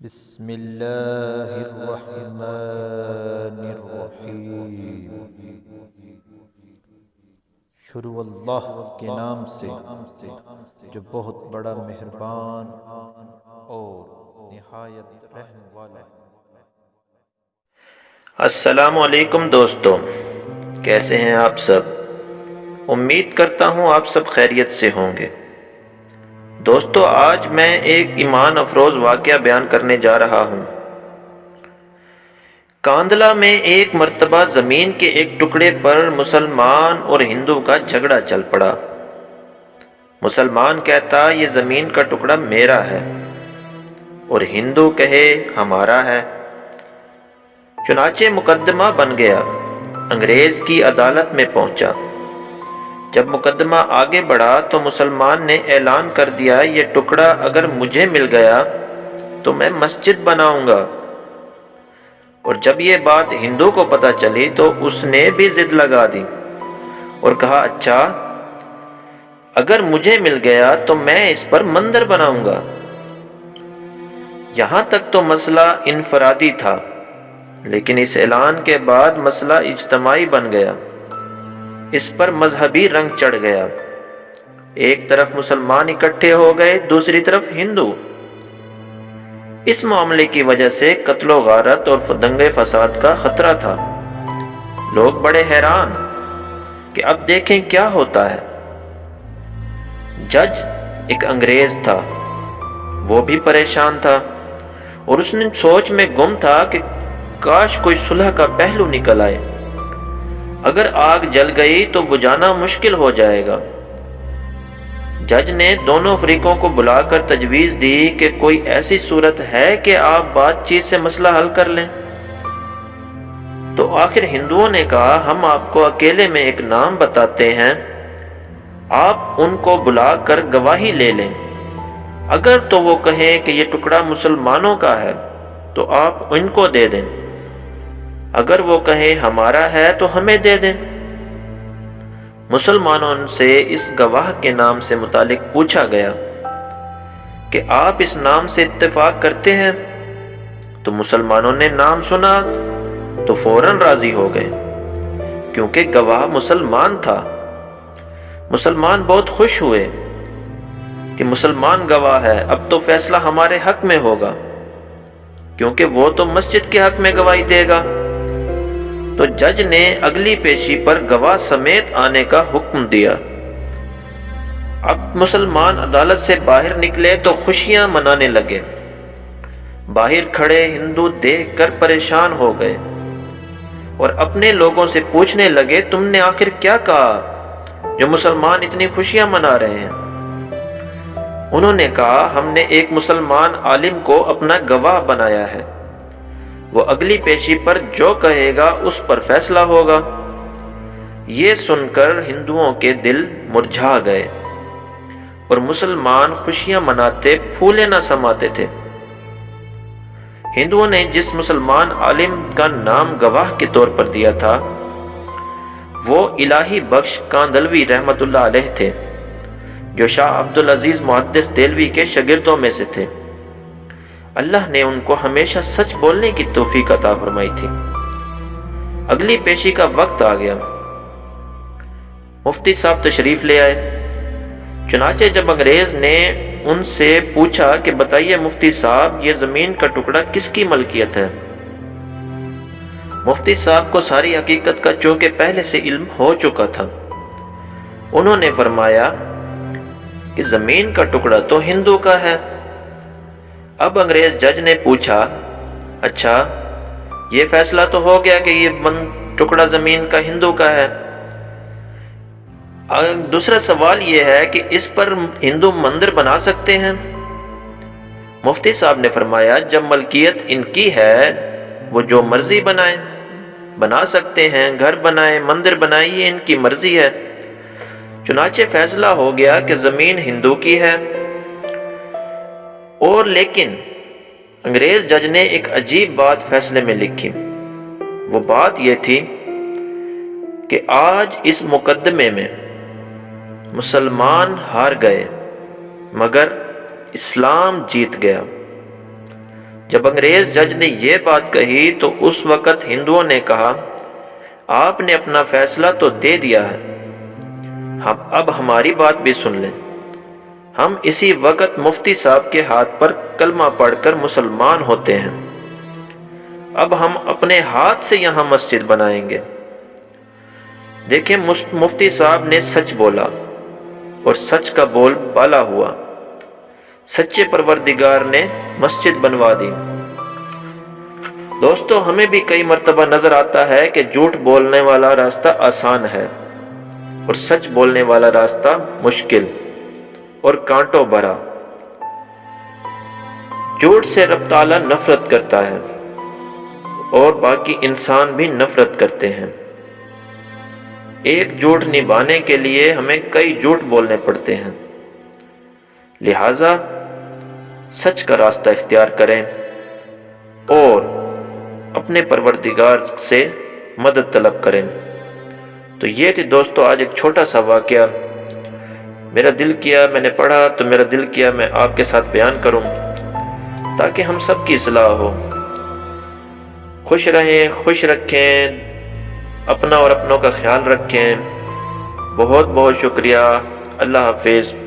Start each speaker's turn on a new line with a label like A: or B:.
A: بسم اللہ الرحمن الرحیم۔ شروع اللہ کے نام سے جو بہت بڑا مہربان اور نہایت رحم والا ہے۔
B: السلام علیکم دوستو، کیسے ہیں آپ سب؟ امید کرتا ہوں آپ سب خیریت سے ہوں گے۔ دوستو، آج میں ایک ایمان افروز واقعہ بیان کرنے جا رہا ہوں۔ کاندھلہ میں ایک مرتبہ زمین کے ایک ٹکڑے پر مسلمان اور ہندو کا جھگڑا چل پڑا۔ مسلمان کہتا یہ زمین کا ٹکڑا میرا ہے اور ہندو کہے ہمارا ہے۔ چنانچہ مقدمہ بن گیا، انگریز کی عدالت میں پہنچا۔ جب مقدمہ آگے بڑھا تو مسلمان نے اعلان کر دیا یہ ٹکڑا اگر مجھے مل گیا تو میں مسجد بناؤں گا۔ اور جب یہ بات ہندو کو پتہ چلی تو اس نے بھی ضد لگا دی اور کہا اچھا اگر مجھے مل گیا تو میں اس پر مندر بناؤں گا۔ یہاں تک تو مسئلہ انفرادی تھا، لیکن اس اعلان کے بعد مسئلہ اجتماعی بن گیا۔ اس پر مذہبی رنگ چڑھ گیا۔ ایک طرف مسلمان اکٹھے ہو گئے، دوسری طرف ہندو۔ اس معاملے کی وجہ سے قتل و غارت اور دنگے فساد کا خطرہ تھا۔ لوگ بڑے حیران کہ اب دیکھیں کیا ہوتا ہے۔ جج ایک انگریز تھا، وہ بھی پریشان تھا اور اس نے سوچ میں گم تھا کہ کاش کوئی صلح کا پہلو نکل آئے۔ اگر آگ جل گئی تو بجھانا مشکل ہو جائے گا۔ جج نے دونوں فریقوں کو بلا کر تجویز دی کہ کوئی ایسی صورت ہے کہ آپ بات چیت سے مسئلہ حل کر لیں۔ تو آخر ہندوؤں نے کہا ہم آپ کو اکیلے میں ایک نام بتاتے ہیں، آپ ان کو بلا کر گواہی لے لیں۔ اگر تو وہ کہیں کہ یہ ٹکڑا مسلمانوں کا ہے تو آپ ان کو دے دیں، اگر وہ کہیں ہمارا ہے تو ہمیں دے دیں۔ مسلمانوں سے اس گواہ کے نام سے متعلق پوچھا گیا کہ آپ اس نام سے اتفاق کرتے ہیں؟ تو مسلمانوں نے نام سنا تو فوراً راضی ہو گئے، کیونکہ گواہ مسلمان تھا۔ مسلمان بہت خوش ہوئے کہ مسلمان گواہ ہے، اب تو فیصلہ ہمارے حق میں ہوگا، کیونکہ وہ تو مسجد کے حق میں گواہی دے گا۔ تو جج نے اگلی پیشی پر گواہ سمیت آنے کا حکم دیا۔ اب مسلمان عدالت سے باہر نکلے تو خوشیاں منانے لگے۔ باہر کھڑے ہندو دیکھ کر پریشان ہو گئے اور اپنے لوگوں سے پوچھنے لگے تم نے آخر کیا کہا جو مسلمان اتنی خوشیاں منا رہے ہیں؟ انہوں نے کہا ہم نے ایک مسلمان عالم کو اپنا گواہ بنایا ہے، وہ اگلی پیشی پر جو کہے گا اس پر فیصلہ ہوگا۔ یہ سن کر ہندوؤں کے دل مرجھا گئے اور مسلمان خوشیاں مناتے پھولے نہ سماتے تھے۔ ہندوؤں نے جس مسلمان عالم کا نام گواہ کے طور پر دیا تھا وہ الہی بخش کاندھلوی رحمت اللہ علیہ تھے، جو شاہ عبدالعزیز محدث دہلوی کے شاگردوں میں سے تھے۔ اللہ نے ان کو ہمیشہ سچ بولنے کی توفیق عطا فرمائی تھی۔ اگلی پیشی کا وقت آ گیا۔ مفتی صاحب تشریف لے آئے۔ چنانچہ جب انگریز نے ان سے پوچھا کہ بتائیے مفتی صاحب یہ زمین کا ٹکڑا کس کی ملکیت ہے؟ مفتی صاحب کو ساری حقیقت کا چونکہ پہلے سے علم ہو چکا تھا، انہوں نے فرمایا کہ زمین کا ٹکڑا تو ہندو کا ہے۔ اب انگریز جج نے پوچھا اچھا یہ فیصلہ تو ہو گیا کہ یہ ٹکڑا زمین کا ہندو کا ہے، دوسرا سوال یہ ہے کہ اس پر ہندو مندر بنا سکتے ہیں؟ مفتی صاحب نے فرمایا جب ملکیت ان کی ہے وہ جو مرضی بنائیں، بنا سکتے ہیں، گھر بنائیں، مندر بنائیں، یہ ان کی مرضی ہے۔ چنانچہ فیصلہ ہو گیا کہ زمین ہندو کی ہے۔ اور لیکن انگریز جج نے ایک عجیب بات فیصلے میں لکھی۔ وہ بات یہ تھی کہ آج اس مقدمے میں مسلمان ہار گئے مگر اسلام جیت گیا۔ جب انگریز جج نے یہ بات کہی تو اس وقت ہندوؤں نے کہا آپ نے اپنا فیصلہ تو دے دیا ہے، اب ہماری بات بھی سن لیں۔ ہم اسی وقت مفتی صاحب کے ہاتھ پر کلمہ پڑھ کر مسلمان ہوتے ہیں۔ اب ہم اپنے ہاتھ سے یہاں مسجد بنائیں گے۔ دیکھیں مفتی صاحب نے سچ بولا اور سچ کا بول بالا ہوا۔ سچے پروردگار نے مسجد بنوا دی۔ دوستو، ہمیں بھی کئی مرتبہ نظر آتا ہے کہ جھوٹ بولنے والا راستہ آسان ہے اور سچ بولنے والا راستہ مشکل اور کانٹوں بھرا۔ جھوٹ سے رب تعالیٰ نفرت کرتا ہے اور باقی انسان بھی نفرت کرتے ہیں۔ ایک جھوٹ نبھانے کے لیے ہمیں کئی جھوٹ بولنے پڑتے ہیں، لہذا سچ کا راستہ اختیار کریں اور اپنے پروردگار سے مدد طلب کریں۔ تو یہ تھی دوستو آج ایک چھوٹا سا واقعہ، میرا دل کیا، میں نے پڑھا تو میرا دل کیا میں آپ کے ساتھ بیان کروں تاکہ ہم سب کی اصلاح ہو۔ خوش رہیں، خوش رکھیں، اپنا اور اپنوں کا خیال رکھیں۔ بہت بہت شکریہ، اللہ حافظ۔